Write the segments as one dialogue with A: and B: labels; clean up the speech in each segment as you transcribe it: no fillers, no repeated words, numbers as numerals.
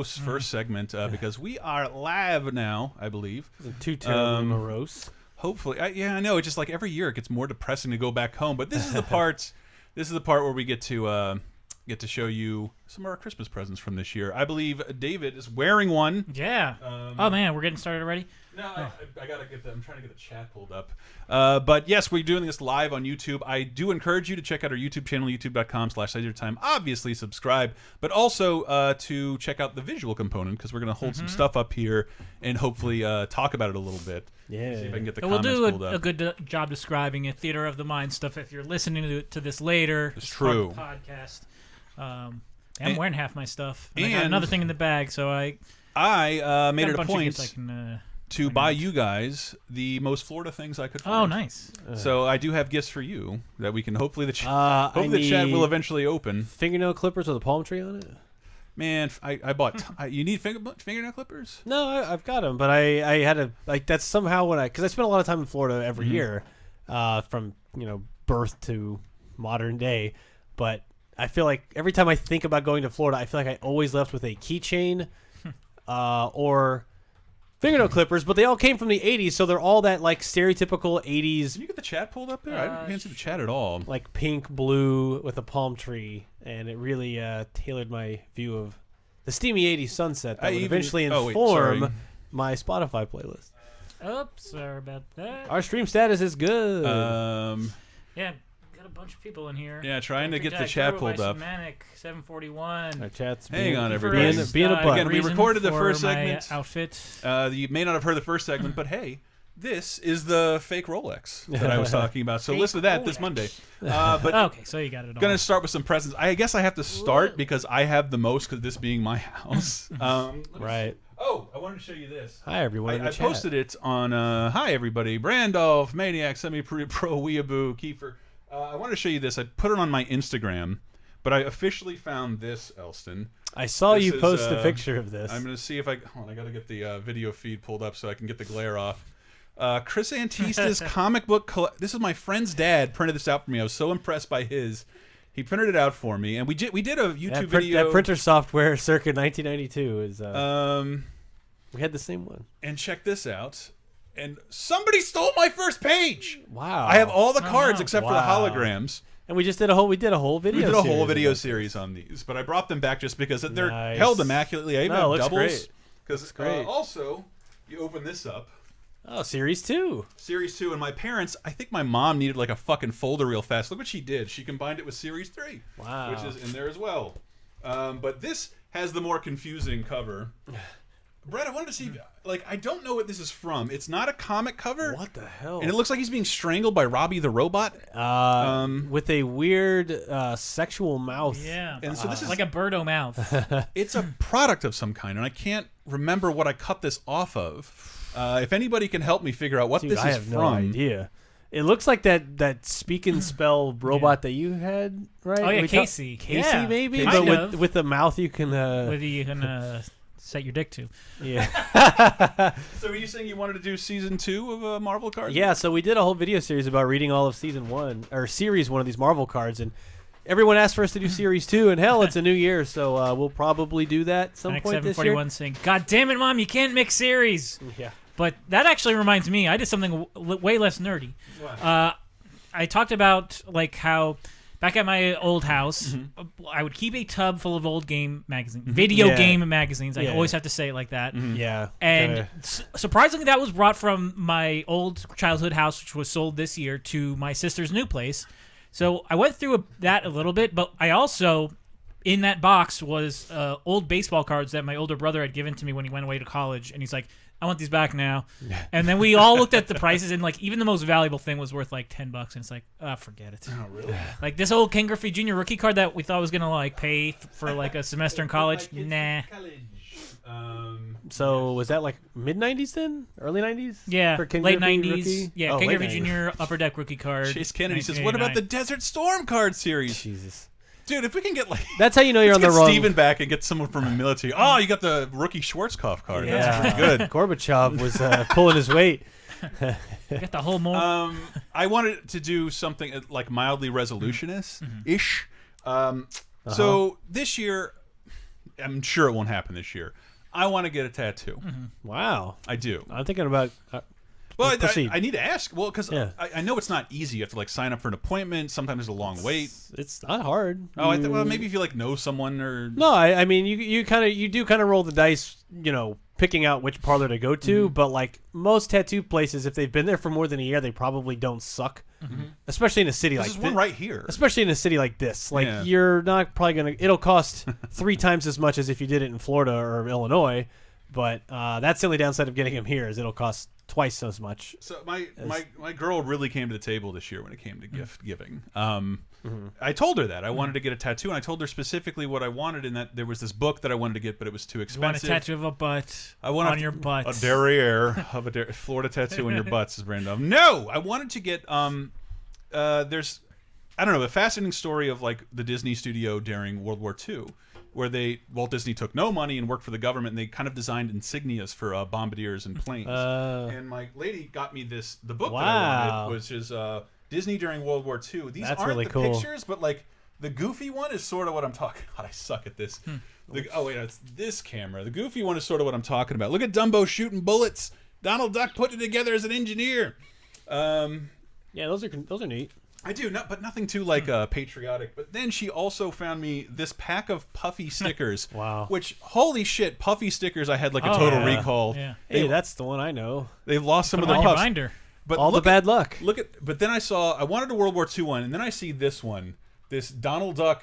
A: first segment because we are live now, I believe.
B: Too terribly morose.
A: Hopefully, yeah, I know. It's just like every year it gets more depressing to go back home. But this is the part. This is the part where we get to show you some of our Christmas presents from this year. I believe David is wearing one.
C: Yeah. Oh man, we're getting started already.
A: No, I gotta get I'm trying to get the chat pulled up. But yes, we're doing this live on YouTube. I do encourage you to check out our YouTube channel, youtube.com/LaserTime. Obviously, subscribe, but also to check out the visual component because we're gonna hold some stuff up here and hopefully talk about it a little bit.
B: Yeah.
A: See if I can get the
C: We'll
A: comments
C: do
A: pulled up.
C: a good job describing it. Theater of the Mind stuff. If you're listening to this later,
A: It's
C: part of
A: true.
C: the podcast. I'm wearing half my stuff. And I got
A: and-
C: another thing in the bag, so I
A: made
C: got
A: it a
C: bunch of
A: point
C: gifts I can,
A: to buy you guys the most Florida things I could find.
C: Oh, nice.
A: So I do have gifts for you that we can hopefully the
B: I
A: the chat will
B: need
A: eventually open.
B: fingernail clippers with a palm tree on it.
A: Man, I bought. You need fingernail clippers?
B: No, I've got them, but I had to like that's somehow when because I spent a lot of time in Florida every year, from birth to modern day, but I feel like every time I think about going to Florida, I feel like I always left with a keychain, or fingernail clippers, but they all came from the 80s, so they're all that like stereotypical 80s
A: Can you get the chat pulled up there? I can't see the chat at all.
B: like pink blue with a palm tree, and it really tailored my view of the steamy 80s sunset that would eventually inform my Spotify playlist.
C: Oops, sorry about that.
B: Our stream status is good.
C: Yeah, got a bunch of people in here.
A: Yeah, trying to
C: Dr.
A: get the
C: Jack
A: chat
C: Turbo
A: pulled
C: by
A: up.
C: Manic 741.
B: Our chat's
A: Hang on,
C: For
A: everybody.
C: his,
B: Being a butt.
A: Again, we
C: reason
A: recorded the
C: for
A: first
C: my
A: segment.
C: Outfit.
A: You may not have heard the first segment, but hey, this is the fake Rolex that I was talking about. So listen to that this
C: Rolex.
A: Monday. But
C: Okay, so you got it all.
A: gonna start with some presents. I guess I have to start because I have the most, because this being my house.
B: right.
A: Oh, I wanted to show you this.
B: Hi, everyone. in the
A: I
B: chat.
A: posted it on. Hi, everybody. Brandolph, Maniac, Semi-Pro, Weeaboo, Kiefer. I wanted to show you this. I put it on my Instagram, but I officially found this, Elston.
B: I saw
A: This
B: you
A: is,
B: post a picture of this.
A: I'm going to see if I... Hold on, I got to get the video feed pulled up so I can get the glare off. Chris Antista's comic book... This is my friend's dad printed this out for me. I was so impressed by his. He printed it out for me, and we did a YouTube video.
B: That printer software circa 1992 is... we had the same one.
A: And check this out. And somebody stole my first page.
B: Wow.
A: I have all the cards
C: no.
A: except for the holograms.
B: And we did a whole video
A: We did a whole
B: series
A: video
B: about
A: series on these, but I brought them back just because they're
B: Nice.
A: held immaculately. I even
B: No, it
A: have
B: looks
A: doubles.
B: great.
A: Because
B: great.
A: also, you open this up.
B: Oh, series 2.
A: Series 2, and my parents, I think my mom needed like a fucking folder real fast. Look what she did. She combined it with Series 3.
B: Wow.
A: Which is in there as well. But this has the more confusing cover. Brett, I wanted to see, like, I don't know what this is from. It's not a comic cover.
B: What the hell?
A: And it looks like he's being strangled by Robbie the Robot.
B: With a weird sexual mouth.
C: Yeah.
A: And so this is
C: like a birdo mouth.
A: It's a product of some kind, and I can't remember what I cut this off of. If anybody can help me figure out what
B: Dude,
A: this
B: I
A: is
B: have
A: from.
B: no idea. It looks like that speak and spell robot that you had, right?
C: Oh, yeah,
B: We
C: Casey.
B: Casey,
C: Yeah,
B: maybe?
C: kind
B: But
C: of.
B: with the mouth you can...
C: Whether you can set your dick to.
B: yeah.
A: So are you saying you wanted to do season 2 of Marvel cards?
B: Yeah, so we did a whole video series about reading all of season 1, or series 1 of these Marvel cards, and everyone asked for us to do series 2, and hell, it's a new year, so we'll probably do that some
C: Manic
B: point this year.
C: 741 saying, "God damn it, Mom, you can't mix series."
B: Yeah.
C: But that actually reminds me, I did something way less nerdy. I talked about like how back at my old house, I would keep a tub full of old game magazines, video
B: Yeah.
C: game magazines. I
B: Yeah.
C: always have to say it like that.
B: Yeah.
C: And
B: kinda-
C: surprisingly, that was brought from my old childhood house, which was sold this year, to my sister's new place. So I went through that a little bit, but I also, in that box, was old baseball cards that my older brother had given to me when he went away to college. And he's like, "I want these back now." And then we all looked at the prices, and like even the most valuable thing was worth like $10, and it's like, forget it.
A: Oh, really?
C: Like this old Ken Griffey Jr. rookie card that we thought was gonna like pay for like a semester in college. Nah.
B: So was that like mid-90s then? Early 90s?
C: Yeah,
B: For Ken
C: late
B: Griffey
C: 90s.
B: rookie?
C: Yeah,
B: Oh,
C: Ken
B: late
C: Griffey
B: 90s.
C: Jr. Upper Deck rookie card.
A: Chase Kennedy says, "What about the
C: 1989.
A: Desert Storm card series?"
B: Jesus.
A: Dude, if we can get like...
B: That's how you know you're on
A: Let's
B: the
A: get
B: wrong...
A: Steven back and get someone from a military. Oh, you got the rookie Schwarzkopf card. That's pretty good.
B: Gorbachev was pulling his weight.
C: Got the whole more.
A: I wanted to do something like mildly resolutionist-ish. So this year, I'm sure it won't happen this year. I want to get a tattoo.
B: Wow.
A: I do.
B: I'm thinking about.
A: Well,
B: proceed.
A: I need to ask. Well, because
B: Yeah.
A: I know it's not easy. You have to like sign up for an appointment. Sometimes there's a long wait.
B: It's not hard.
A: Oh, well, maybe if you like know someone or
B: No, I mean you do kind of roll the dice, picking out which parlor to go to. But like most tattoo places, if they've been there for more than a year, they probably don't suck. Especially in a city like
A: there's
B: this.
A: one right here.
B: Especially in a city like this, like
A: Yeah.
B: you're not probably gonna. It'll cost 3 times as much as if you did it in Florida or Illinois. But that's the only downside of getting them here is it'll cost twice as much.
A: So my girl really came to the table this year when it came to gift giving. I told her that I wanted to get a tattoo, and I told her specifically what I wanted, in that there was this book that I wanted to get, but it was too
C: You
A: expensive.
C: want a tattoo of a butt
A: I want
C: on your butt.
A: a derriere of a Florida tattoo on your butts is random. No, I wanted to get there's I don't know, a fascinating story of like the Disney studio during World War II, where Walt Disney took no money and worked for the government, and they kind of designed insignias for bombardiers and planes. And my lady got me the book that I
B: Wow.
A: wanted, which is Disney during World War II. These
B: That's
A: aren't
B: really
A: the
B: cool.
A: pictures, but like the goofy one is sort of what I'm talking about. I suck at this. Oh wait, it's this camera. The goofy one is sort of what I'm talking about. Look at Dumbo shooting bullets. Donald Duck put it together as an engineer.
B: Yeah, those are neat.
A: I do, but nothing too like patriotic. But then she also found me this pack of puffy stickers.
B: Wow.
A: Which, holy shit, puffy stickers! I had like a total
C: yeah.
A: recall.
C: Yeah.
B: Hey, that's the one I know.
A: They've lost some
C: Put
A: of
C: them
A: the
C: on your
A: puffs.
C: binder.
A: But
B: All the
A: look
B: bad luck.
A: But then I wanted a World War II one, and then I see this one, this Donald Duck,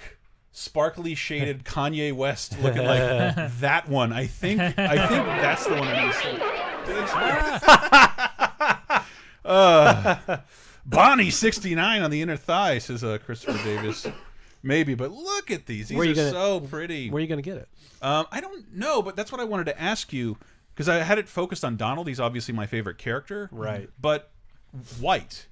A: sparkly shaded Kanye West looking like that one. I think that's the one I need to see. Bonnie 69 on the inner thigh, says Christopher Davis. Maybe, but look at these. These are so pretty.
B: Where are you gonna get it?
A: I don't know, but that's what I wanted to ask you, because I had it focused on Donald. He's obviously my favorite character.
B: Right.
A: But white.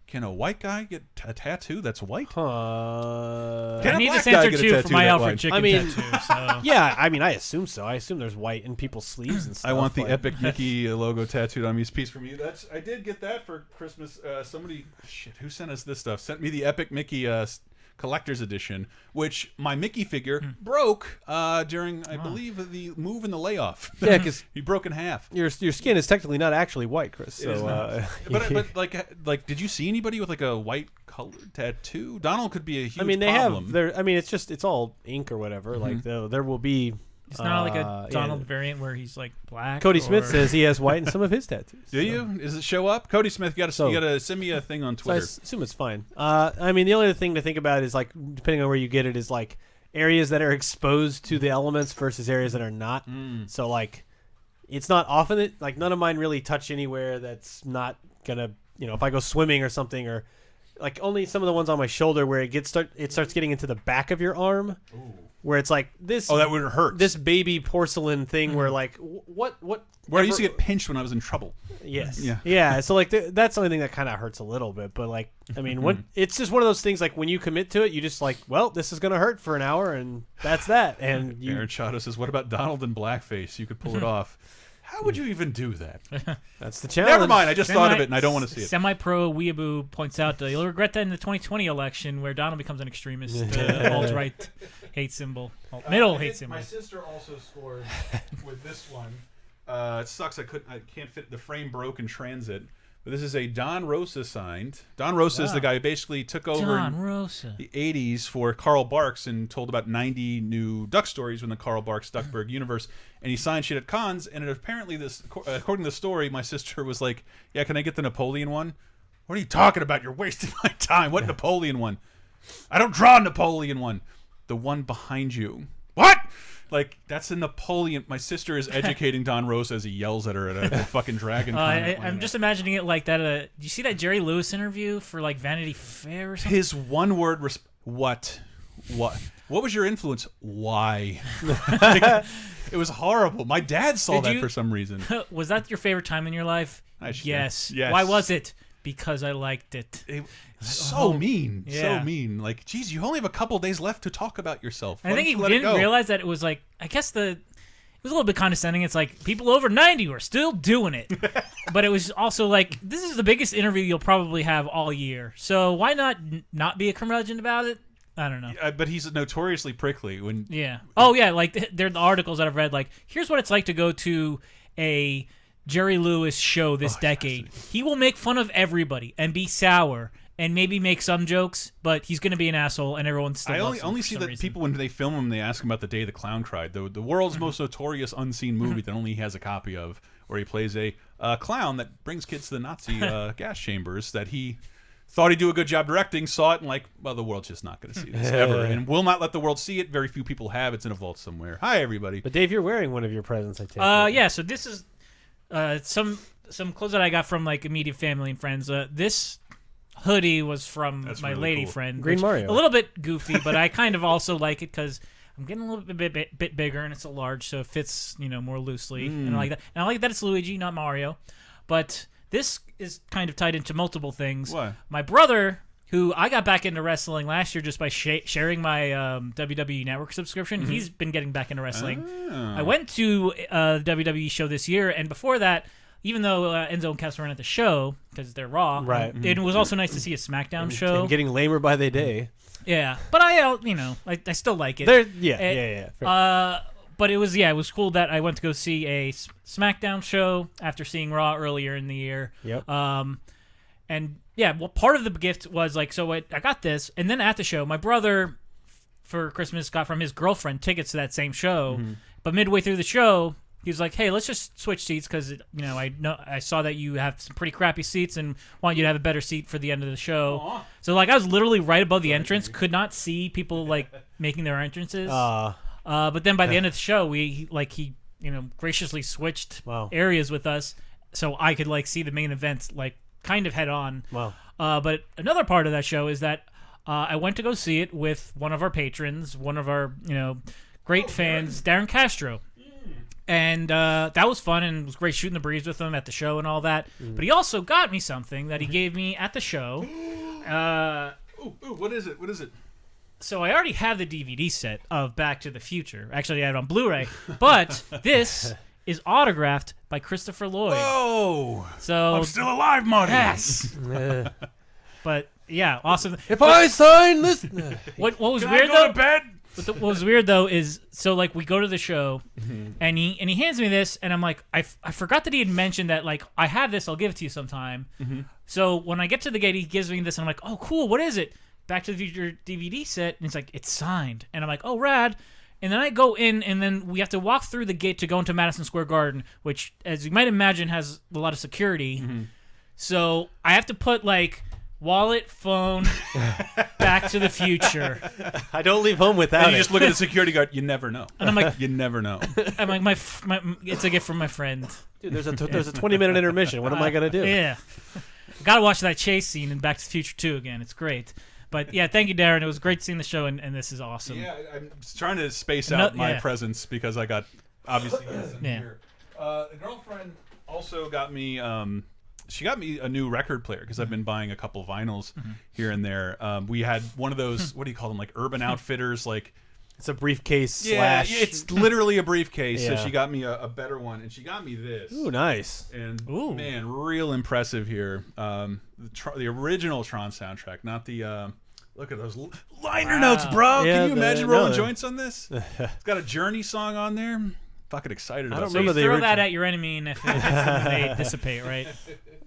A: Can a white guy get a tattoo that's white?
B: Can
A: Can
C: I
A: a
C: need
A: black
C: this
A: guy
C: answer
A: get a
C: too
A: tattoo
C: for my
A: that
C: Alfred
A: white?
C: Chicken
B: I mean-
C: tattoo. So.
B: Yeah, I mean, I assume so. I assume there's white in people's sleeves and stuff.
A: I want the
B: like-
A: Epic Mickey logo tattooed on me. It's a piece from you. I did get that for Christmas. Somebody, who sent us this stuff? Sent me the Epic Mickey collector's edition, which my Mickey figure broke during, I believe, the move and the layoff.
B: Yeah, because
A: he broke in half.
B: your skin is technically not actually white, Chris.
A: It is
B: So,
A: not. But like, did you see anybody with like a white colored tattoo? Donald could be a huge
B: I mean, they
A: problem.
B: have their. I mean, it's all ink or whatever. Like there will be.
C: It's not like a
B: yeah.
C: Donald variant where he's like black.
B: Cody
C: or...
B: Smith says he has white in some of his tattoos.
A: Do you? Does it show up? Cody Smith, you gotta send me a thing on
B: So I
A: Twitter.
B: assume it's fine. I mean, the only other thing to think about is like, depending on where you get it, is like areas that are exposed to the elements versus areas that are not. So like, it's not often that like none of mine really touch anywhere that's not gonna, if I go swimming or something, or like only some of the ones on my shoulder where it starts getting into the back of your arm. Ooh. Where it's like this.
A: Oh, that would hurt.
B: This baby porcelain thing where like what.
A: Where I used to get pinched when I was in trouble.
B: Yes.
A: Yeah.
B: Yeah. So like that's the only thing that kind of hurts a little bit, but like I mean, it's just one of those things. Like when you commit to it, you just like, well, this is gonna hurt for an hour, and that's that. And
A: Aaron Chato says, "What about Donald in blackface? You could pull it off." How would you even do that?
B: that's the challenge.
A: Never mind. I just thought of it, and I don't want to see it.
C: Semi-pro Weeaboo points out you'll regret that in the 2020 election where Donald becomes an extremist, alt-right hate symbol, middle hate symbol.
A: My sister also scored with this one. It sucks. I can't fit. The frame broke in transit. But this is a Don Rosa signed. Don Rosa is the guy who basically took over
C: Don Rosa.
A: the 80s for Carl Barks and told about 90 new Duck stories in the Carl Barks Duckburg universe. And he signed shit at cons. And apparently, according to the story, my sister was like, "Yeah, can I get the Napoleon one?" What are you talking about? You're wasting my time. What Napoleon one? I don't draw Napoleon one. The one behind you. What? Like, that's a Napoleon. My sister is educating Don Rosa as he yells at her at a fucking dragon con.
C: I'm just imagining it like that. Do you see that Jerry Lewis interview for like Vanity Fair or something?
A: His one word what was your influence? Why? Like, it was horrible. My dad saw that for some reason.
C: Was that your favorite time in your life?
A: Yes.
C: Why was it? Because I liked it.
A: So mean.
C: Yeah.
A: So mean. Like, geez, you only have a couple days left to talk about yourself.
C: I think he didn't realize that it was like, I guess it was a little bit condescending. It's like, people over 90 are still doing it. But it was also like, this is the biggest interview you'll probably have all year. So why not be a curmudgeon about it? I don't know.
A: But he's notoriously prickly. When
C: Yeah. Oh yeah, like they're the articles that I've read. Like, here's what it's like to go to a Jerry Lewis show this decade. He will make fun of everybody and be sour and maybe make some jokes, but he's going to be an asshole, and everyone still.
A: I
C: loves him
A: only
C: for
A: see
C: some
A: that
C: reason.
A: people, when they film him, they ask him about the day the clown cried. The world's most notorious unseen movie that only he has a copy of, where he plays a clown that brings kids to the Nazi gas chambers. That he thought he'd do a good job directing, saw it, and like, well, the world's just not going to see this ever, and will not let the world see it. Very few people have. It's in a vault somewhere. Hi, everybody.
B: But Dave, you're wearing one of your presents, I take it.
C: Yeah. So this is some clothes that I got from like immediate family and friends. This hoodie was from
A: That's
C: my
A: really
C: lady
A: cool.
C: friend.
B: Green
C: which-
B: Mario.
C: A little bit goofy, but I kind of also like it because I'm getting a little bit bigger, and it's a large, so it fits more loosely, and I like that. And I like that it's Luigi, not Mario. But this is kind of tied into multiple things.
A: What?
C: My brother, who I got back into wrestling last year just by sharing my WWE Network subscription, he's been getting back into wrestling. I went to the WWE show this year, and before that, even though Enzo and Cass weren't at the show because they're Raw,
B: Right.
C: it was also nice to see a SmackDown show.
B: And getting lamer by the day.
C: Yeah, but I still like it.
B: Yeah.
C: But it was cool that I went to go see a SmackDown show after seeing Raw earlier in the year.
B: Yep.
C: And yeah, well, part of the gift was like, so I got this, and then at the show, my brother for Christmas got from his girlfriend tickets to that same show. But midway through the show, he was like, "Hey, let's just switch seats because I saw that you have some pretty crappy seats and want you to have a better seat for the end of the show."
A: Aw.
C: So like, I was literally right above the entrance, could not see people like making their entrances. But then by the end of the show, he graciously switched
B: Wow.
C: areas with us, so I could like see the main event like kind of head on.
B: Wow.
C: But another part of that show is that I went to go see it with one of our patrons, one of our great fans, Darren Castro. And that was fun, and it was great shooting the breeze with him at the show and all that. But he also got me something that he gave me at the show.
A: Ooh, what is it? What is it?
C: So I already have the DVD set of Back to the Future. Actually, I have it on Blu-ray. But this is autographed by Christopher Lloyd.
A: Oh,
C: So
A: I'm still alive, Marty.
C: yes. But yeah, awesome.
B: If I sign this,
C: What was
A: Can
C: weird
A: I go
C: though?
A: to bed?
C: What was weird though is so like we go to the show, and he hands me this, and I'm like, I forgot that he had mentioned that like I have this, I'll give it to you sometime. So when I get to the gate, he gives me this, and I'm like, oh cool, what is it? Back to the Future DVD set, and he's like, it's signed, and I'm like, oh rad. And then I go in, and then we have to walk through the gate to go into Madison Square Garden, which, as you might imagine, has a lot of security. So I have to put like wallet, phone, Back to the Future.
B: I don't leave home without
A: And you
B: it.
A: just look at the security guard. You never know.
C: And I'm like,
A: You never know.
C: I'm like, my it's a gift from my friend.
B: Dude, there's a 20-minute intermission. What am I gonna do?
C: Yeah. Gotta watch that chase scene in Back to the Future 2 again. It's great. But yeah, thank you, Darren. It was great seeing the show, and this is awesome.
A: Yeah, I'm trying to space out my
C: yeah.
A: presents because I got obviously
C: Yeah.
A: here. The girlfriend also got me. She got me a new record player because I've been buying a couple vinyls here and there. We had one of those. What do you call them? Like Urban Outfitters. Like
B: It's a briefcase
A: yeah,
B: slash.
A: it's literally a briefcase.
B: Yeah.
A: So she got me a better one, and she got me this.
B: Ooh, nice.
A: And
C: Ooh.
A: man, real impressive here. The original Tron soundtrack, not the. Look at those liner notes, bro.
B: Yeah,
A: Can you imagine rolling
B: no.
A: joints on this? It's got a Journey song on there. Fucking excited about
B: don't
A: it.
C: So you
B: remember the
C: throw that
B: original.
C: at your enemy, and if it hits them, they dissipate, right?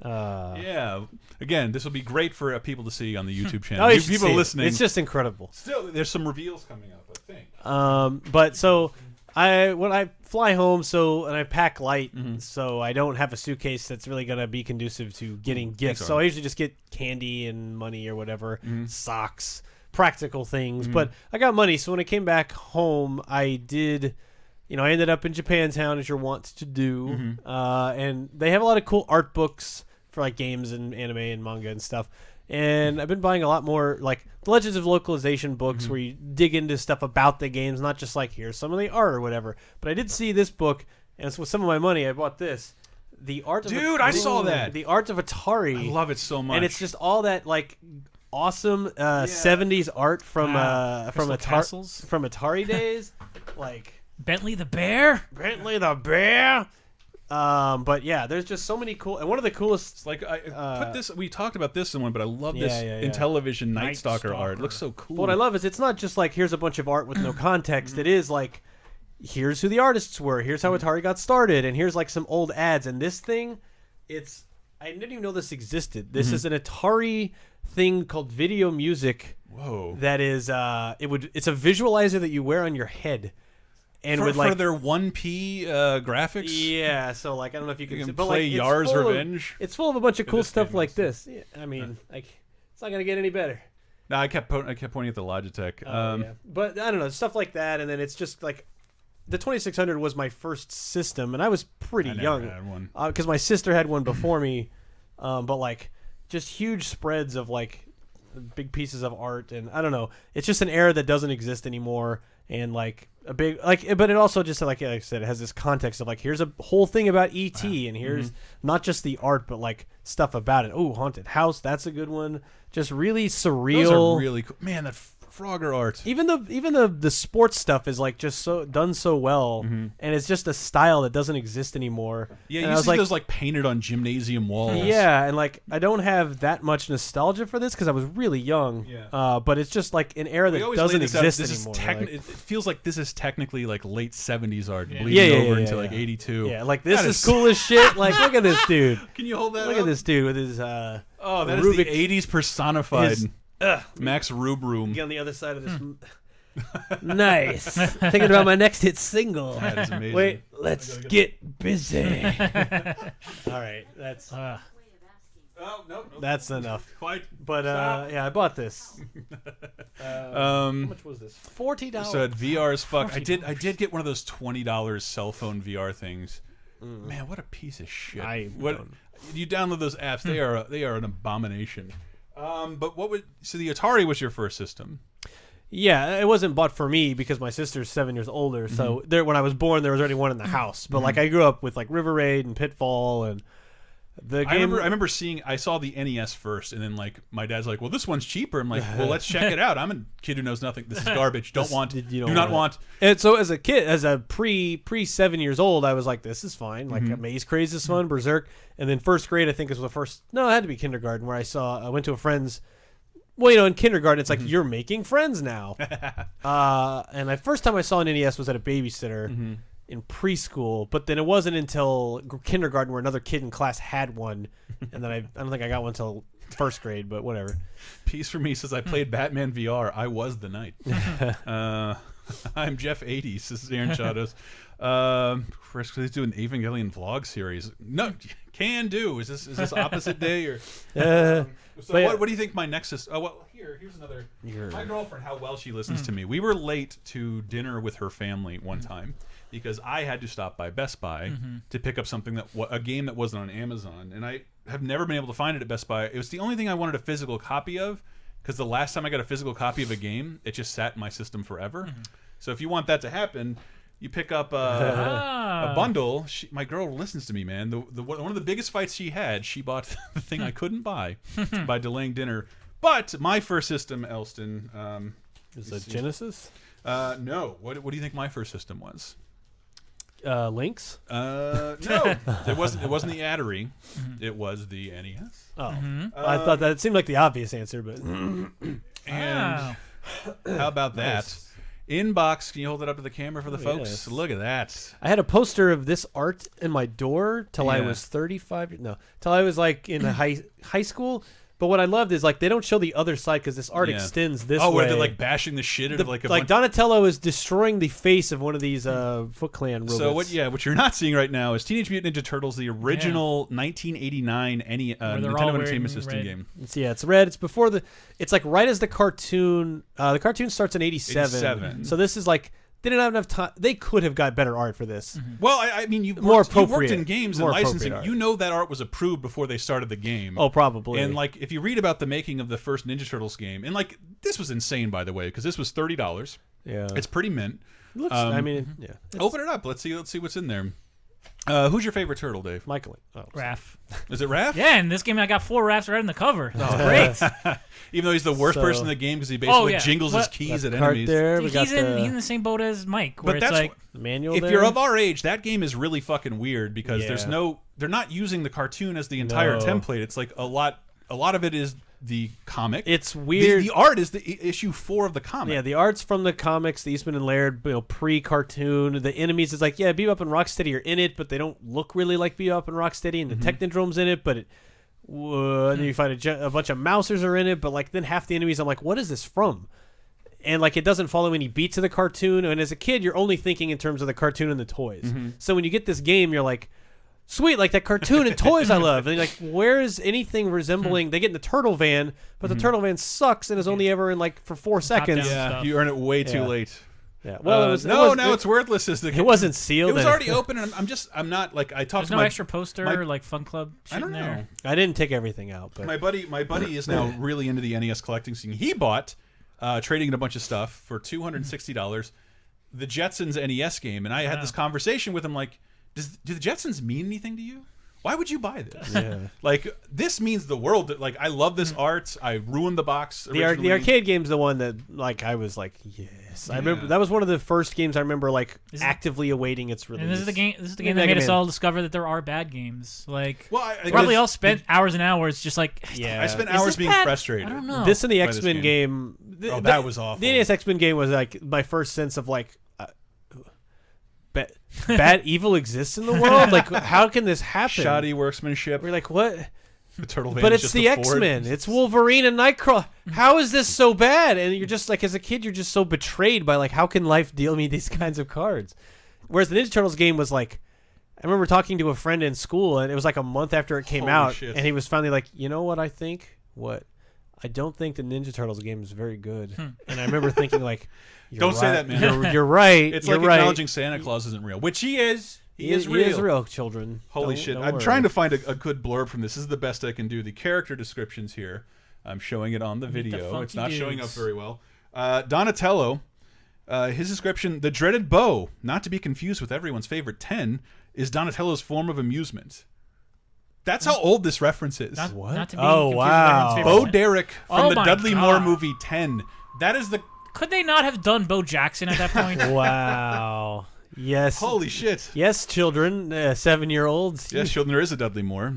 A: Yeah. Again, this will be great for people to see on the YouTube channel.
B: Oh, you should
A: people
B: see it.
A: listening.
B: It's just incredible.
A: Still, there's some reveals coming up, I think.
B: But so when I fly home, and I pack light, so I don't have a suitcase that's really gonna be conducive to getting gifts. So I usually just get candy and money or whatever, socks, practical things. But I got money, so when I came back home, I did. I ended up in Japantown, as you're wont to do, and they have a lot of cool art books for like games and anime and manga and stuff. And I've been buying a lot more like the Legends of Localization books where you dig into stuff about the games, not just like here's some of the art or whatever. But I did see this book, and with some of my money, I bought this. The art of
A: Dude, I saw that.
B: The Art of Atari.
A: I love it so much.
B: And it's just all that like awesome 70s art from
C: Crystal
B: Atari
C: Castles?
B: from Atari days, like
C: Bentley the Bear?
B: Bentley the Bear. But yeah, there's just so many cool, and one of the coolest.
A: It's like I put this. We talked about this in one, but I love
B: Yeah,
A: this
B: yeah, yeah.
A: Intellivision Night
C: Night
A: Stalker art. It
C: Stalker.
A: looks so cool.
B: What I love is it's not just like here's a bunch of art with no context. It is like here's who the artists were, here's how Atari got started, and here's like some old ads. And this thing, it's I didn't even know this existed. This is an Atari thing called Video Music.
A: Whoa.
B: That is it's a visualizer that you wear on your head, and with like
A: for their 1P graphics.
B: yeah. So like I don't know if you
A: You
B: can,
A: can
B: but
A: play
B: like, it's
A: Yar's
B: full of-
A: Revenge.
B: it's full of a bunch of cool
A: this
B: stuff
A: game
B: like
A: is-
B: this. Yeah, I mean, like it's not gonna get any better.
A: No, I kept pointing at the Logitech.
B: Yeah. But I don't know, stuff like that, and then it's just like the 2600 was my first system, and I was pretty
A: I never
B: young
A: had one.
B: because my sister had one before me. But like just huge spreads of like big pieces of art, and I don't know, it's just an era that doesn't exist anymore, and like a big like, but it also just like I said, it has this context of like here's a whole thing about ET, and here's not just the art, but like stuff about it. Oh, Haunted House, that's a good one. Just really surreal.
A: Those are really cool. Man, that Frogger art.
B: Even the sports stuff is like just so done so well, and it's just a style that doesn't exist anymore.
A: Yeah,
B: and
A: you
B: I was
A: see
B: like,
A: those like painted on gymnasium walls.
B: yeah, and like I don't have that much nostalgia for this because I was really young.
A: Yeah.
B: But it's just like an era
A: We
B: that
A: always
B: doesn't
A: lay this out.
B: exist
A: This
B: anymore.
A: is
B: like-
A: it feels like this is technically like late 70s art bleeding
B: Yeah, yeah,
A: over
B: yeah,
A: into
B: yeah,
A: like
B: yeah.
A: 82.
B: yeah, like this
A: That
B: is cool as shit. Like look at this dude.
A: Can you hold that
B: Look
A: up?
B: at this dude with his
A: Oh, that is
B: Rubik's-
A: the 80s personified.
B: his-
A: Max Rubroom.
B: get on the other side of this. Nice. Thinking about my next hit single.
A: That is amazing.
B: Wait, let's get busy. All right, that's
A: Oh, no.
B: that's enough.
A: Quite.
B: But
A: Stop.
B: yeah, I bought this. How much was this? $40.
A: So at VR as fuck. I did get one of those $20 cell phone VR things. Man, what a piece of shit. What you download those apps, they are an abomination. But so the Atari was your first system.
B: Yeah, it wasn't bought for me because my sister's 7 years older. So there, when I was born, there was already one in the house. But like I grew up with like River Raid and Pitfall and the game.
A: I remember I saw the NES first, and then like my dad's like, "Well, this one's cheaper." I'm like, "Well, let's check it out." I'm a kid who knows nothing. This is garbage. Don't want.
B: You
A: Do
B: don't
A: not
B: want
A: want.
B: And so as a kid, as a pre 7 years old, I was like, this is fine. Like Maze Craze is fun, Berserk. And then first grade, I think is the first. No, it had to be kindergarten where I went to a friend's. Well, you know, in kindergarten, it's like you're making friends now. And the first time I saw an NES was at a babysitter in preschool, but then it wasn't until kindergarten where another kid in class had one, and then I don't think I got one until first grade, but whatever.
A: Peace for me says I played Batman VR. I was the knight. I'm Jeff 80s. This is Aaron Shadows. Chris, let's do an Evangelion vlog series. No, can do. Is this opposite day or? So
B: But yeah.
A: what do you think my next is? Oh well, here's another. My girlfriend, how well she listens to me. We were late to dinner with her family one time because I had to stop by Best Buy to pick up something a game that wasn't on Amazon, and I have never been able to find it at Best Buy. It was the only thing I wanted a physical copy of because the last time I got a physical copy of a game, it just sat in my system forever. So if you want that to happen, you pick up a bundle. My girl listens to me, man. One of the biggest fights she had, she bought the thing I couldn't buy by delaying dinner. But my first system, Elston,
B: Is it Genesis?
A: no. What do you think my first system was?
B: Links?
A: No, it wasn't the Atari. It was the NES.
B: Oh, I thought that it seemed like the obvious answer, but
A: And how about that? Inbox, can you hold it up to the camera for the folks?
B: yes.
A: Look at that.
B: I had a poster of this art in my door till I
A: Yeah.
B: was 35. No, till I was like in high school. But what I loved is like they don't show the other side because this art
A: Yeah.
B: extends this
A: Oh,
B: way.
A: where they're like bashing the shit out of like a bunch.
B: Donatello is destroying the face of one of these Foot Clan robots.
A: So what you're not seeing right now is Teenage Mutant Ninja Turtles, the original 1989
C: they're all
A: Nintendo
C: wearing
A: Entertainment System
C: red.
A: game.
B: It's red. It's before it's like right as the cartoon. The cartoon starts in 87.
A: 87.
B: So this is like they didn't have enough time. They could have got better art for this.
A: Well, I mean, you
B: More
A: worked
B: appropriate.
A: in games
B: More
A: and licensing.
B: appropriate art.
A: You know that art was approved before they started the game.
B: Oh, probably.
A: And like, if you read about the making of the first Ninja Turtles game, and like, this was insane, by the way, because this was $30.
B: yeah,
A: It's pretty mint.
B: looks. I mean, yeah.
A: Open it up. Let's see what's in there. Who's your favorite turtle, Dave?
B: Michael. Oh,
C: Raph.
A: Is it Raph?
C: Yeah, in this game I got 4 Raphs right in the cover. That's great.
A: Even though he's the worst
B: So-
A: person in the game because he basically jingles his
C: What-
A: keys at
B: got cart
A: enemies.
B: there. We got
C: He's in the same boat as Mike, where
A: But
C: it's
A: that's
C: like
B: the manual.
A: if
B: there.
A: you're of our age, that game is really fucking weird because
B: Yeah.
A: they're not using the cartoon as the entire
B: No.
A: template. It's like a lot of it is the comic.
B: It's weird.
A: The art is the issue 4 of the comic.
B: Yeah, the art's from the comics, the Eastman and Laird, pre-cartoon. The enemies is like, yeah, Bebop and Rocksteady are in it, but they don't look really like Bebop and Rocksteady. And the Technodrome's in it, but and then you find a bunch of Mousers are in it, but like then half the enemies, I'm like, what is this from? And like it doesn't follow any beats of the cartoon. And as a kid, you're only thinking in terms of the cartoon and the toys. So when you get this game, you're like, sweet, like that cartoon and toys I love. And you're like, where is anything resembling? They get in the turtle van, but the turtle van sucks and is only ever in like for 4 seconds.
C: down.
A: Yeah,
C: Stuff.
A: you earn it way too
B: Yeah.
A: late.
B: Yeah. Well,
A: It's worthless. Is the
B: it wasn't sealed.
A: It was
B: and-
A: already open, and I'm not like I talked
C: there's
A: to
C: no
A: my
C: extra poster
A: my-
C: or like Fun Club shit
A: I don't
C: in
A: know.
C: there.
B: I didn't take everything out, but
A: My buddy is now really into the NES collecting scene. He bought, trading in a bunch of stuff for $260, the Jetsons NES game, and I had this conversation with him like, do the Jetsons mean anything to you? Why would you buy this?
B: yeah.
A: Like this means the world. Like I love this art. I ruined the box.
B: The
A: originally.
B: arcade game's the one that like I was like, yes. I remember that was one of the first games I remember like
C: Is-
B: actively awaiting its release.
C: And this is the game. This is the
B: Yeah,
C: game that
B: Mega
C: made us
B: Man.
C: all discover that there are bad games. Like,
A: Well, I
C: probably
A: guess-
C: all spent hours and hours just like.
B: Yeah.
A: I spent
C: Is
A: hours
C: this
A: being
C: bad?
A: frustrated.
C: I don't know.
B: This and the
A: by this
B: X-Men game.
A: That was awful.
B: The NES X-Men game was like my first sense of like bad evil exists in the world. Like how can this happen?
A: Shoddy workmanship.
B: We're like what?
A: The turtle van
B: But
A: is
B: it's
A: just
B: the
A: a Ford.
B: X-Men. It's Wolverine and Nightcrawler. How is this so bad? And you're just like, as a kid, you're just so betrayed by like, how can life deal me these kinds of cards? Whereas the Ninja Turtles game was like, I remember talking to a friend in school, and it was like a month after it came
A: Holy
B: out,
A: shit.
B: and he was finally like, you know what I think? What? I don't think the Ninja Turtles game is very good. And I remember thinking like, you're
A: Don't say
B: right.
A: that, man.
B: You're right.
A: It's
B: you're
A: like
B: right.
A: acknowledging Santa Claus isn't real, which he is. He is real.
B: He is real, children.
A: Holy
B: Don't-
A: shit.
B: don't
A: I'm
B: worry.
A: trying to find a good blurb from this. This is the best I can do. The character descriptions here. I'm showing it on the
C: Meet the
A: video. It's
C: funky
A: not showing up
C: dudes.
A: very well. Donatello, his description, the dreaded bow, not to be confused with everyone's favorite 10, is Donatello's form of amusement. That's how old this reference is.
C: Not,
B: What?
C: not to be
B: Oh,
C: confused with
B: wow.
C: everyone's favorite
A: Bo
C: one.
A: Derek from
C: Oh
A: the
C: my
A: Dudley
C: God.
A: Moore movie 10. That is the...
C: Could they not have done Bo Jackson at that point?
B: Wow. Yes.
A: Holy shit.
B: Yes, children, 7-year-olds.
A: Yes, children, there is a Dudley Moore.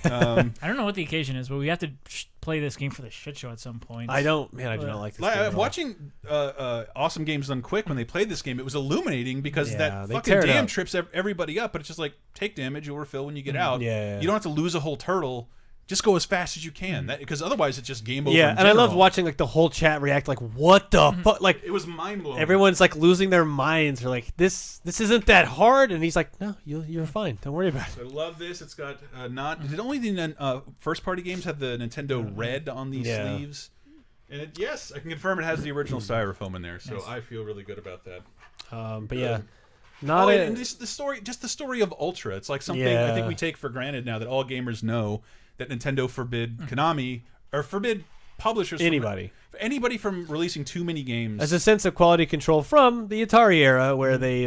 C: I don't know what the occasion is, but we have to play this game for the shit show at some point.
B: I do not like this. game at all.
A: Watching Awesome Games Done Quick when they played this game, it was illuminating because
B: Yeah,
A: that
B: they
A: fucking
B: tear it
A: dam
B: up.
A: trips everybody up, but it's just like, take damage, you'll refill when you get out.
B: Yeah.
A: You don't have to lose a whole turtle. Just go as fast as you can, because otherwise it's just game over.
B: Yeah,
A: in
B: and I loved
A: general.
B: watching like the whole chat react like, what the fuck? Like
A: It was mind blowing.
B: everyone's like losing their minds. They're like, this isn't that hard, and he's like, no, you're fine. Don't worry about it.
A: I love this. It's got did only the first party games have the Nintendo Red on these
B: Yeah.
A: sleeves? And yes, I can confirm it has the original styrofoam in there, so I feel really good about that.
B: But yeah, not
A: Oh,
B: a,
A: and the story of Ultra. It's like something I
B: Yeah.
A: think we take for granted now that all gamers know that Nintendo forbid Konami or forbid publishers
B: anybody.
A: from releasing too many games.
B: As a sense of quality control from the Atari era, where they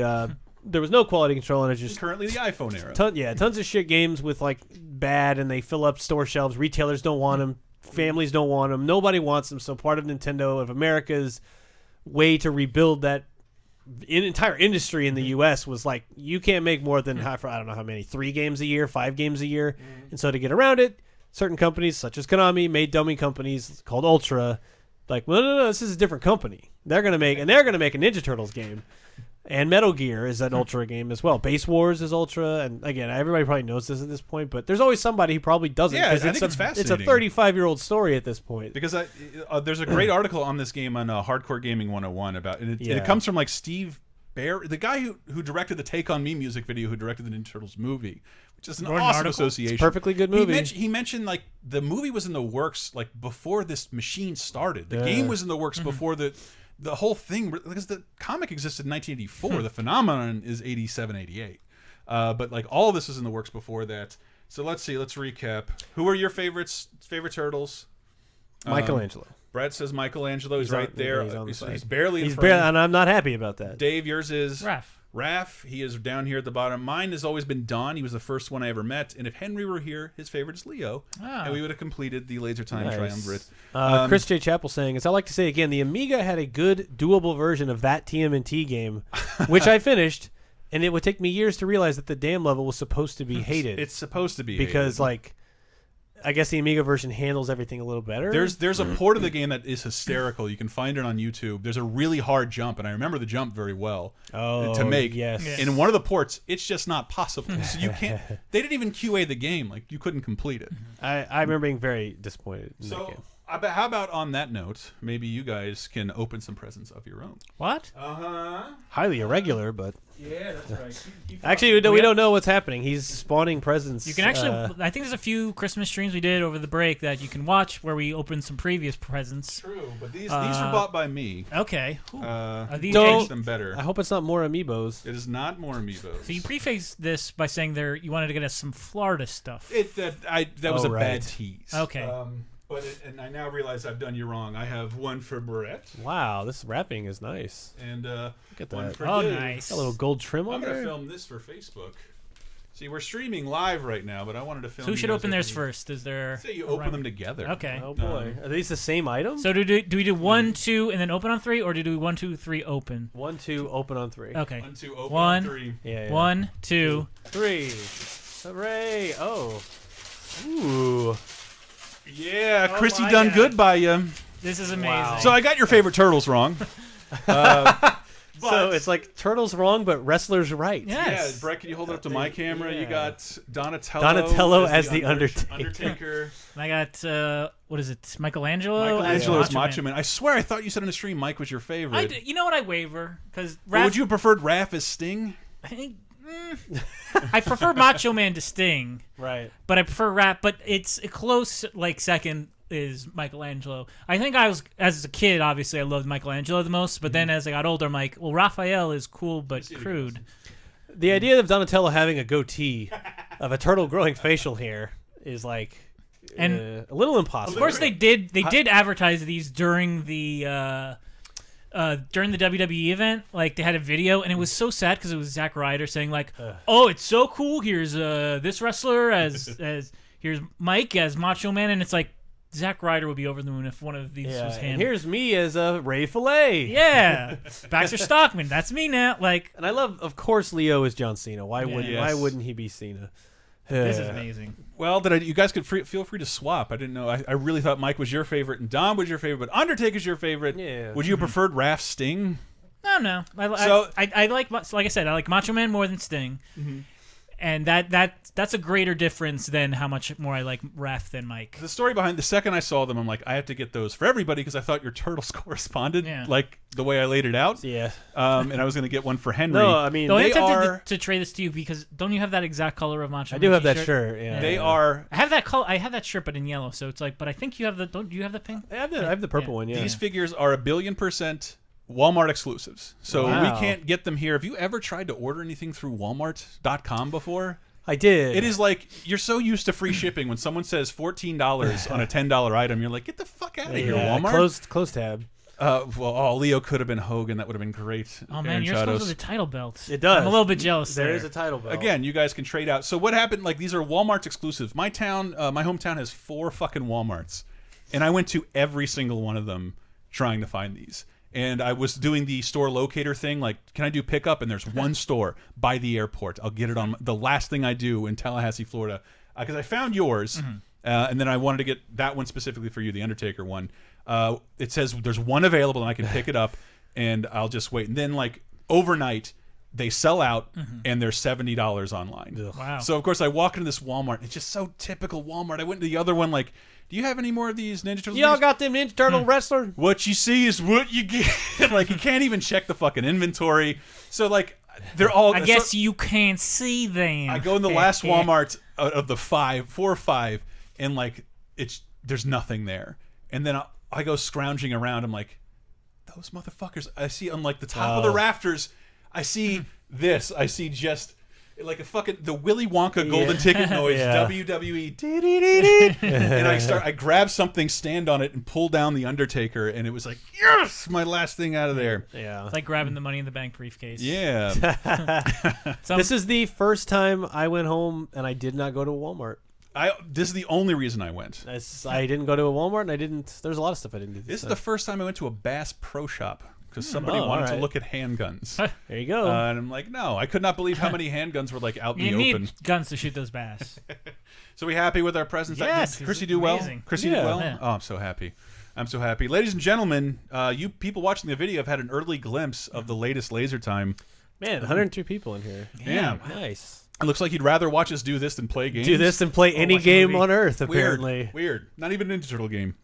B: there was no quality control, and it's just
A: currently the iPhone era.
B: tons of shit games with like bad, and they fill up store shelves. Retailers don't want them. Families don't want them. Nobody wants them. So part of Nintendo of America's way to rebuild that entire industry in the U.S. was like, you can't make more than I don't know how many, 3 games a year, 5 games a year, and so to get around it, certain companies such as Konami made dummy companies called Ultra. Like, well, no, this is a different company. They're gonna make a Ninja Turtles game. And Metal Gear is an Ultra game as well. Base Wars is Ultra, and again, everybody probably knows this at this point, but there's always somebody who probably doesn't.
A: Yeah, I
B: 'cause
A: think it's
B: It's a
A: fascinating.
B: 35-year-old story at this point.
A: Because there's a great article on this game on Hardcore Gaming 101 about and
B: Yeah.
A: it comes from like Steve Bear, the guy who directed the Take on Me music video, who directed the Ninja Turtles movie, which is an
C: Wrote an
A: awesome
C: article?
A: association.
B: It's a perfectly good movie.
A: He mentioned like the movie was in the works like before this machine started. The
B: Yeah.
A: game was in the works before the whole thing, because the comic existed in 1984. The phenomenon is 87, 88. But like all of this was in the works before that. So let's see. Let's recap. Who are your favorite turtles?
B: Michelangelo.
A: Brett says Michelangelo. He's
B: on-
A: right there.
B: he's on the
A: He's
B: side.
A: barely in
B: He's
A: front.
B: barely, and I'm not happy about that.
A: Dave, yours is
C: Raph.
A: Raph, he is down here at the bottom. Mine has always been Don. He was the first one I ever met. And if Henry were here, his favorite is Leo. And we would have completed the Laser Time Triumvirate.
B: Chris J. Chappell saying, as I like to say again, the Amiga had a good, doable version of that TMNT game, which I finished, and it would take me years to realize that the damn level was supposed to be hated.
A: It's supposed to be
B: because,
A: hated.
B: like, I guess the Amiga version handles everything a little better.
A: There's a port of the game that is hysterical. You can find it on YouTube. There's a really hard jump, and I remember the jump very well to make.
B: Yes.
A: And in one of the ports, it's just not possible. So you can't. They didn't even QA the game. Like you couldn't complete it.
B: I remember being very disappointed in that game.
A: How about on that note, maybe you guys can open some presents of your own.
C: What?
B: Highly irregular, but
A: Yeah, that's right.
B: actually, we don't know what's happening. He's spawning presents.
C: You can actually. I think there's a few Christmas streams we did over the break that you can watch where we opened some previous presents.
A: True, but these were bought by me.
C: Okay. Are these
A: Makes them better.
B: I hope it's not more amiibos.
A: It is not more amiibos.
C: So you prefaced this by saying you wanted to get us some Florida stuff.
A: That was a
B: right.
A: bad tease.
C: Okay.
A: And I now realize I've done you wrong. I have one for Brett
B: Wow, this wrapping is nice.
A: and
B: Look at
A: one
B: that.
A: for
C: Oh,
A: Dave.
C: nice.
B: Got a little gold trim
A: I'm
B: on
A: gonna
B: there.
A: film this for Facebook. See, we're streaming live right now, but I wanted to film.
C: So who
A: you
C: should
A: guys
C: open theirs
A: opening-
C: first? Is there?
A: Say you
C: a
A: open
C: rhyme?
A: them together.
C: Okay.
B: Oh boy, are these the same item?
C: So do we do 1, 2, and then open on 3, or do we do 1, 2, 3, open?
B: 1, 2, open on 3.
C: Okay.
A: 1, 2, open.
C: One.
A: 3.
B: Yeah.
C: 1, 2.
B: 3. Hooray! Oh. Ooh.
A: Yeah,
C: Oh
A: Chrissy
C: my
A: done
C: God.
A: good by you.
C: This is amazing.
B: Wow.
A: So I got your favorite turtles wrong.
B: So it's like turtles wrong, but wrestlers right.
C: Yes.
A: Yeah, Brett, can you hold it up to my camera? You
B: Yeah.
A: got Donatello.
B: Donatello as the Undertaker.
A: Undertaker.
C: And I got what is it? Michelangelo.
A: Michelangelo
C: as
A: is Macho Man. I swear I thought you said in the stream Mike was your favorite.
C: You know what? I waver because
A: But would you have preferred Raph as Sting?
C: I prefer Macho Man to Sting,
B: Right.
C: but I prefer Rap. But it's a close second is Michelangelo. I think I was as a kid. Obviously, I loved Michelangelo the most. But then as I got older, I'm like, well, Raphael is cool but crude.
B: The idea of Donatello having a goatee of a turtle growing facial hair is like
C: And-
B: a little impossible.
C: Of course, they did advertise these during the WWE event. Like they had a video, and it was so sad because it was Zack Ryder saying like, "Oh, it's so cool. Here's this wrestler as here's Mike as Macho Man," and it's like Zack Ryder would be over the moon if one of these was
B: Yeah,
C: him.
B: and here's me as a Ray Fillet.
C: Yeah, Baxter Stockman. That's me now. Like
B: And I love, of course, Leo is John Cena. Why
A: Yes.
B: wouldn't he be Cena?
C: this is amazing.
A: Well, you guys could feel free to swap. I didn't know. I really thought Mike was your favorite and Dom was your favorite, but Undertaker's your favorite.
B: Yeah.
A: Would you have preferred Raph Sting?
C: No.
A: So-
C: I like I said, I like Macho Man more than Sting, and that's a greater difference than how much more I like Raph than Mike.
A: The story behind the second I saw them, I'm like, I have to get those for everybody because I thought your turtles corresponded like the way I laid it out.
B: Yeah.
A: And I was going to get one for Henry.
B: No, I mean,
C: Though
A: they
C: I'm tempted
A: are-
C: to trade this to you because don't you have that exact color of Macho
B: I
C: Man
B: do have that
C: t-shirt?
B: shirt. Yeah.
A: They are.
C: I have that color. I have that shirt, but in yellow. So it's like, but I think you have the. Don't you have the pink?
B: I have the purple
C: Yeah.
B: one. Yeah.
A: These figures are 1,000,000,000% Walmart exclusives. So
B: Wow.
A: we can't get them here. Have you ever tried to order anything through Walmart.com before?
B: I did.
A: It is like you're so used to free shipping. When someone says $14 on a $10 item, you're like, get the fuck out of here, Walmart.
B: Close tab.
A: Leo could have been Hogan. That would have been great.
C: Oh man,
A: Aaron
C: yours
A: Chados.
C: comes with a title belt.
B: It does.
C: I'm a little bit jealous.
B: There is a title belt.
A: Again, you guys can trade out. So what happened? Like these are Walmart's exclusives. My town, my hometown has 4 fucking Walmarts, and I went to every single one of them trying to find these. And I was doing the store locator thing, like, can I do pickup? And there's one store by the airport. I'll get it on the last thing I do in Tallahassee, Florida, because I found yours, and then I wanted to get that one specifically for you, the Undertaker one. It says there's one available, and I can pick it up, and I'll just wait. And then like overnight, they sell out, and they're $70 online.
C: Wow.
A: So of course I walk into this Walmart. It's just so typical Walmart. I went to the other one like, do you have any more of these Ninja Turtles?
B: Y'all
A: figures?
B: got them Ninja Turtle wrestler?
A: What you see is what you get. Like you can't even check the fucking inventory. So like they're all.
C: I guess you can't see them.
A: I go in the last Walmart of the 4 or 5, and like there's nothing there. And then I go scrounging around. I'm like, those motherfuckers. I see on like the top of the rafters. I see this. I see just like a fucking the Willy Wonka golden ticket noise,
B: Yeah.
A: WWE, and I grab something, stand on it, and pull down the Undertaker, and it was like, yes, my last thing out of there.
B: Yeah.
C: It's like grabbing the Money in the Bank briefcase.
A: Yeah,
B: This is the first time I went home and I did not go to a Walmart.
A: this is the only reason I went.
B: I didn't go to a Walmart, and I didn't. There's a lot of stuff I didn't do.
A: This is the first time I went to a Bass Pro Shop because somebody
B: Oh,
A: wanted to
B: alright.
A: look at handguns.
B: There you go.
A: And I'm like, no, I could not believe how many handguns were like out in
C: You
A: the
C: need
A: open.
C: guns to shoot those bass.
A: So we happy with our presents?
C: Yes,
A: Did Chrissy
C: it's
A: do well?
C: amazing.
A: Chrissy
B: Yeah.
A: did well?
C: Yeah.
A: Oh, I'm so happy. I'm so happy. Ladies and gentlemen, you people watching the video have had an early glimpse of the latest Laser Time.
B: Man, 102 people in here.
A: Yeah.
B: Nice.
A: It looks like you'd rather watch us do this than play games.
B: Do this and play any
C: watch a
B: game
C: movie.
B: on Earth,
A: Weird.
B: apparently.
A: Weird. Not even a Ninja Turtle game.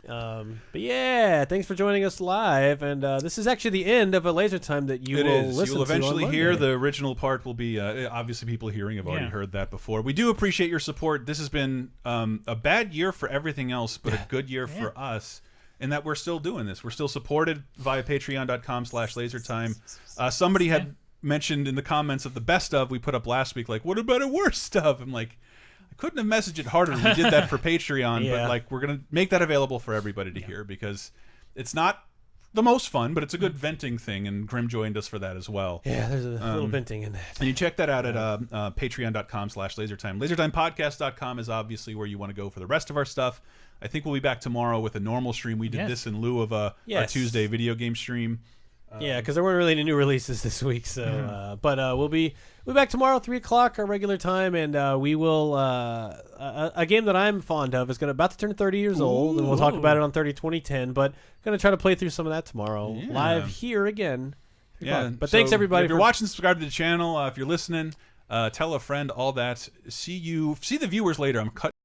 B: But yeah, thanks for joining us live. And this is actually the end of a Laser Time that you
A: It
B: will
A: is.
B: listen
A: You'll
B: to on
A: eventually hear
B: Monday.
A: the original part will be obviously people hearing have already
C: Yeah.
A: heard that before. We do appreciate your support. This has been a bad year for everything else, but a good year for us. In that we're still doing this. We're still supported via patreon.com/lasertime. Somebody had mentioned in the comments of the best of we put up last week, like, what about a worst stuff? I'm like, I couldn't have messaged it harder. We did that for Patreon, but
B: Yeah.
A: like we're gonna make that available for everybody to hear because it's not the most fun, but it's a good venting thing, and Grim joined us for that as well.
B: Yeah, there's a little venting in that.
A: And you check that out at patreon.com/lasertime. Lasertimepodcast.com is obviously where you want to go for the rest of our stuff. I think we'll be back tomorrow with a normal stream. We did
C: Yes.
A: this in lieu of a Tuesday video game stream.
B: Yeah, because there weren't really any new releases this week. So, but we'll be back tomorrow, 3 o'clock, our regular time, and we will a game that I'm fond of is about to turn 30 years old, and we'll talk about it on 30 2010. But gonna try to play through some of that tomorrow,
A: Yeah.
B: live here again. 3
A: Yeah,
B: o'clock. But
A: so
B: thanks everybody.
A: If you're
B: for
A: watching, subscribe to the channel. If you're listening, tell a friend. All that. See the viewers later. I'm cutting.